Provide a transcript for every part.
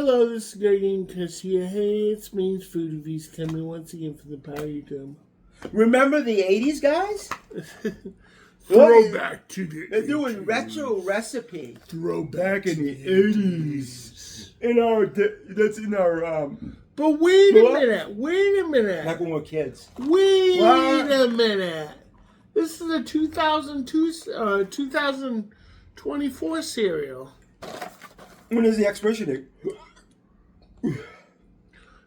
hello, this is Greg Chris here. Hey, it's Maine's Food Reviews coming once again for the Power YouTube. Remember the 80s, guys? Throwback to the 80s. They're doing retro recipe. Throwback in the 80s. That's in our, But wait a minute. Like when we were kids. Wait a minute. This is a 2024 cereal. When is the expiration date?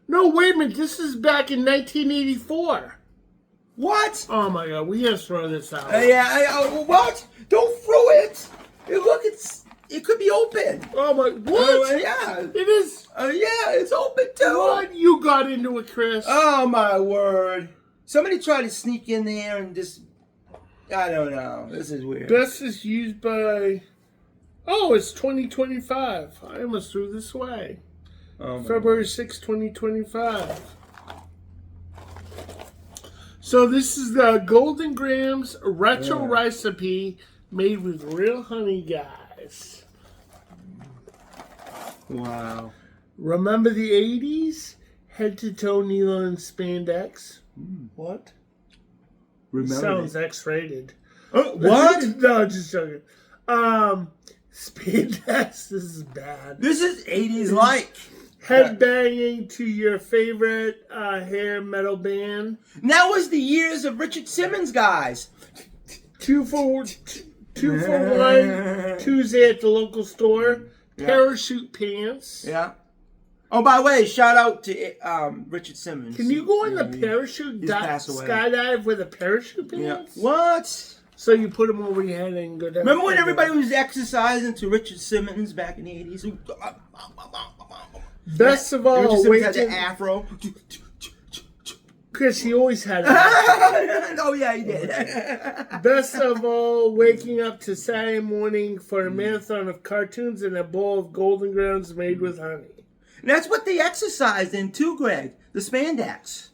No, wait a minute. This is back in 1984. What? Oh my God, we gotta throw this out. What? Don't throw it. Look, it could be open. Oh my, what? Yeah. It is. Yeah, it's open too. What? You got into it, Chris. Oh my word. Somebody tried to sneak in there and just, I don't know. This is weird. Best is used by, oh, it's 2025. I almost threw this away. Oh February 6, 2025. So this is the Golden Grams retro recipe made with real honey, guys. Wow. Remember the 80s? Head-to-toe nylon spandex. What? Sounds X-rated. What? No, just joking. Spandex, this is bad. This is 80s like. Headbanging to your favorite hair metal band. And that was the years of Richard Simmons, guys. Two for one. Tuesday at the local store. Parachute pants. Yeah. Oh, by the way, shout out to Richard Simmons. Can you go in the parachute skydive with a parachute pants? Yeah. What? So you put them over your head and go down. Remember when everybody was exercising to Richard Simmons back in the 80s? Best of all, Richard Simmons had the afro. Chris, he always had it. Oh, yeah, he did. Best of all, waking up to Saturday morning for a marathon of cartoons and a bowl of Golden Grams made with honey. And that's what they exercised in too, Greg. The spandex.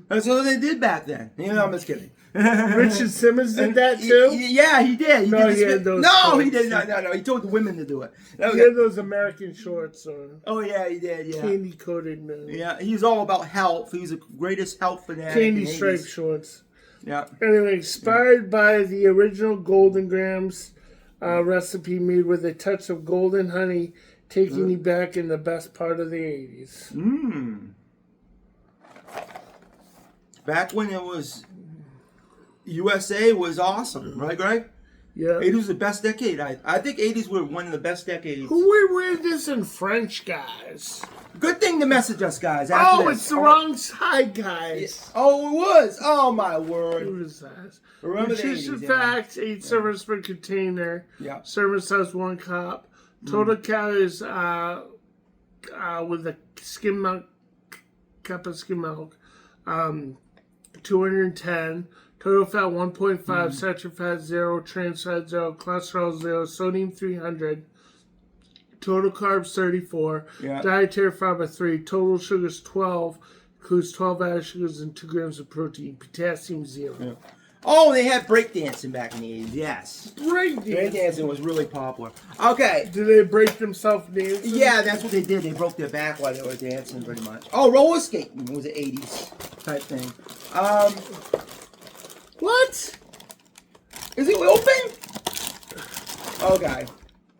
That's what they did back then. You know, I'm just kidding. Richard Simmons did that too? Yeah, he did. He had those he didn't. No. He told the women to do it. He had those American shorts on. Oh, yeah, he did, yeah. Candy coated. Yeah, he's all about health. He was the greatest health fanatic. Candy striped shorts. Yeah. Anyway, inspired by the original Golden Grams recipe made with a touch of golden honey, taking you back in the best part of the 80s. Back when it was... USA was awesome, right, Greg? Yeah. 80s was the best decade. I think 80s were one of the best decades. Who would wear this in French, guys? Good thing to message us, guys. It's the wrong side, guys. Oh, it was. Oh, my word. What is that? Remember Nutrition facts, 8 servings per container. Yeah. Serving size 1 cup. Total calories with a skim milk, cup of skim milk, 210. Total fat 1.5, saturated fat 0, trans fat 0, cholesterol 0, sodium 300, total carbs 34, dietary fiber 3, total sugars 12, includes 12 added sugars and 2 grams of protein, potassium 0. Yeah. Oh, they had breakdancing back in the 80s, yes. Breakdancing? Breakdancing was really popular. Okay. Did they break themselves dancing? Yeah, that's what they did. They broke their back while they were dancing, pretty much. Oh, roller skating was an 80s type thing. What? Is it open? Okay.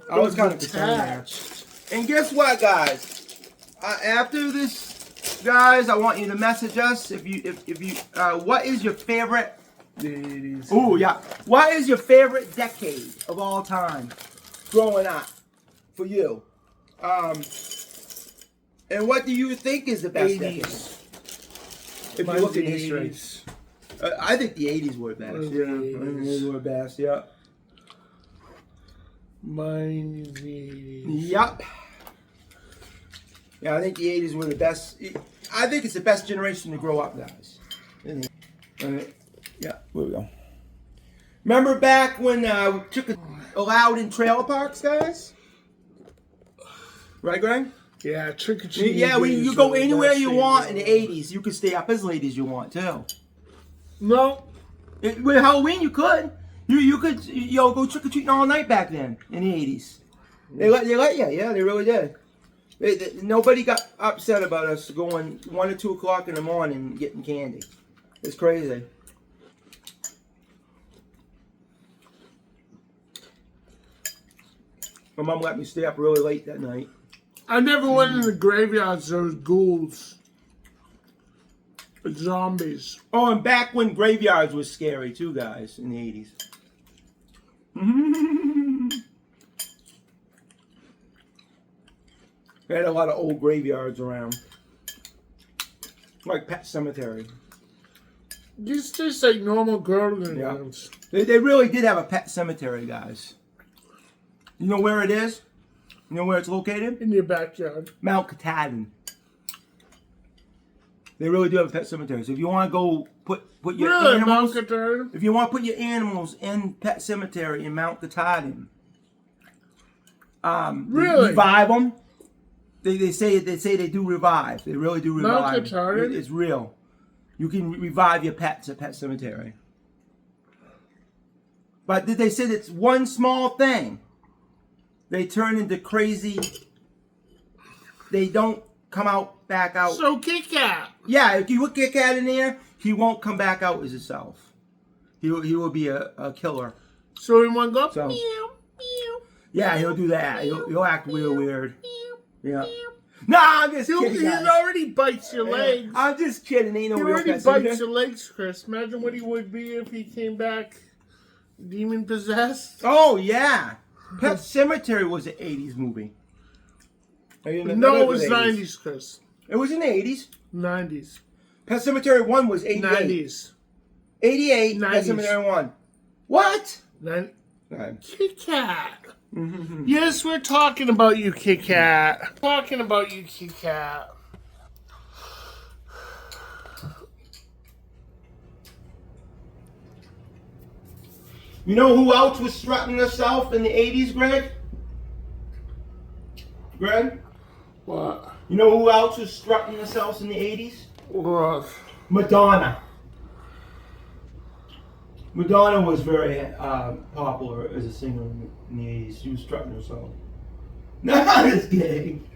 I was kind of concerned there. And guess what, guys? After this, guys, I want you to message us if you what is your favorite? Oh yeah. What is your favorite decade of all time growing up for you? And what do you think is the best decade? If you look at history. I think the 80s were best. Yeah, the 80s were best. Yeah. Mine is the 80s. Yep. Yeah, I think the 80s were the best. I think it's the best generation to grow up, guys. Yeah, here we go. Remember back when we took allowed in trailer parks, guys? Right, Greg? Yeah, trick or treat. Yeah, you go anywhere you want in the 80s. You could stay up as late as you want, too. No. With Halloween, you could. You could go trick or treating all night back then in the 80s. They let you, yeah, they really did. Nobody got upset about us going 1 or 2 o'clock in the morning and getting candy. It's crazy. My mom let me stay up really late that night. I never went in the graveyards. There was ghouls. Zombies. Oh, and back when graveyards was scary too, guys, in the 80s. They had a lot of old graveyards around. Like Pet Cemetery. These just like normal garden grounds. They really did have a Pet Cemetery, guys. You know where it is? You know where it's located? In your backyard. Mount Katahdin. They really do have a Pet Cemetery. So if you want to go put your animals, if you want to put your animals in Pet Cemetery in Mount Katahdin, really revive them. They say they do revive. They really do revive. Mount Katahdin? It's real. You can revive your pets at Pet Cemetery. But they said it's one small thing. They turn into crazy. They don't come back out. So Kit Kat. Yeah, if you put Kit Kat in there, he won't come back out as himself. He will be a killer. So he won't go so, meow, meow. Yeah, he'll do that. He'll act real weird. Yeah. No, I'm just kidding. He already bites your legs. I'm just kidding. Ain't no he real already bites your legs, Chris. Imagine what he would be if he came back demon possessed. Oh yeah. Pet Cemetery was an 80s movie. No, it was 90s, Chris. It was in the 80s? 90s. Pet Cemetery 1 was 88. 90s. 88, 90s. Pet Cemetery 1. What? Kit Kat. Yes, we're talking about you, Kit Kat. Talking about you, Kit Kat. You know who else was strutting herself in the 80s, Greg? Greg? What? You know who else was strutting themselves in the 80s? What? Madonna. Madonna was very popular as a singer in the 80s. She was strutting herself. No, I'm just kidding.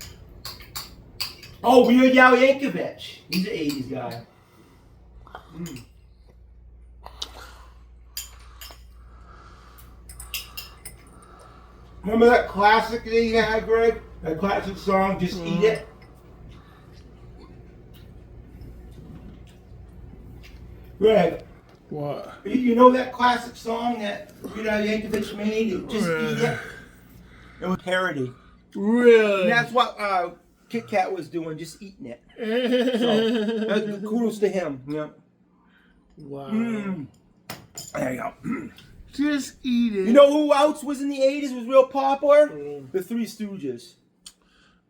Oh, Weird Al Yankovic. He's an 80s guy. Remember that classic that he had, Greg? That classic song, Just Eat It? Greg. What? You know that classic song that Weird Al Yankovic made? Just Eat It? It was parody. Really? And that's what Kit Kat was doing, just eating it. So, kudos to him. Yeah. Wow. There you go. Just eat it. You know who else was in the 80s, was real popular? The Three Stooges.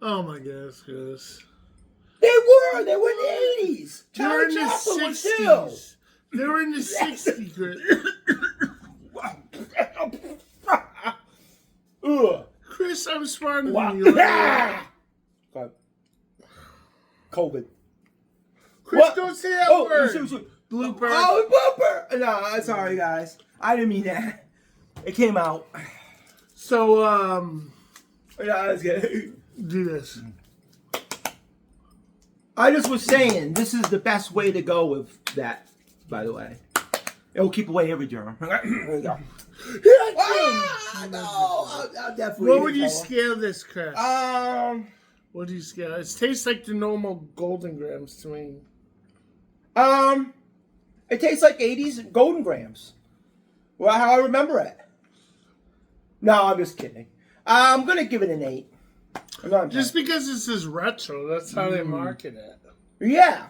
Oh my goodness, Chris. They were in the 80s. They were in the 60s. They were in the 60s, Chris. Chris, I'm smarter than you. COVID. Chris, what? Don't say that word. Blooper. Oh, blooper. No, sorry, guys. I didn't mean that. It came out. So, Yeah, that's good. Do this. I just was saying, this is the best way to go with that, by the way. It will keep away every germ. There we go. I'll definitely. What would you scale this, Chris? What do you scale? It tastes like the normal Golden Grams to me. It tastes like 80s Golden Grams. Well, how I remember it. No, I'm just kidding. I'm gonna give it an 8. Just because it says retro, that's how they market it. Yeah.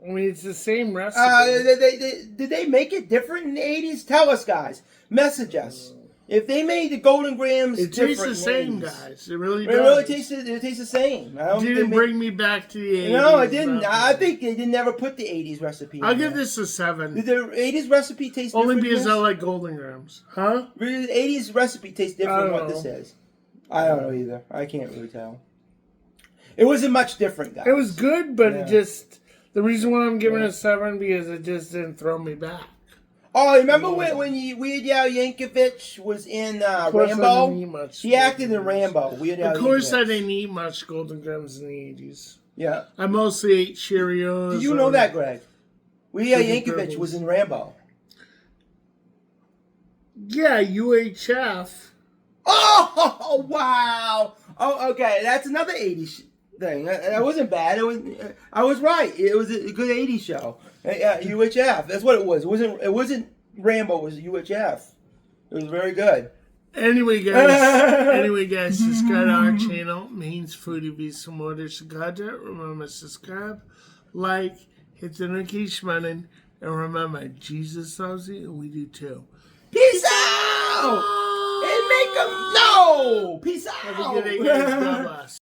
I mean, it's the same recipe. Did they make it different in the 80s? Tell us, guys. Message us. If they made the Golden Grams it tastes the same, guys. It really does. It tastes the same. It didn't bring me back to the 80s. No, it didn't. I think they didn't ever put the 80s recipe I'll give this a 7. Did the 80s recipe taste different? Only because I like Golden Grams. Huh? The 80s recipe tastes different than what this is. I don't know either. I can't really tell. It wasn't much different, guys. It was good, but it just... The reason why I'm giving it a 7 because it just didn't throw me back. Oh, remember when Weird Al Yankovic was in Rambo? He acted in Rambo. Weird Al Of course, Yankovic. I didn't eat much Golden Grams in the 80s. Yeah. I mostly ate Cheerios. Did you know that, Greg? Weird Al Yankovic was in Rambo. Yeah, UHF. Oh, wow. Oh, okay. That's another 80s thing. That wasn't bad. I was right. It was a good 80s show. UHF. That's what it was. It wasn't Rambo. It was UHF. It was very good. Anyway, guys, subscribe to our channel, Maine's Foodie Beast, for more additional content. Remember to subscribe, like, hit the notification button, and remember, Jesus loves you, and we do too. Peace out! And make them know! Peace out! Have a good day, guys. God bless.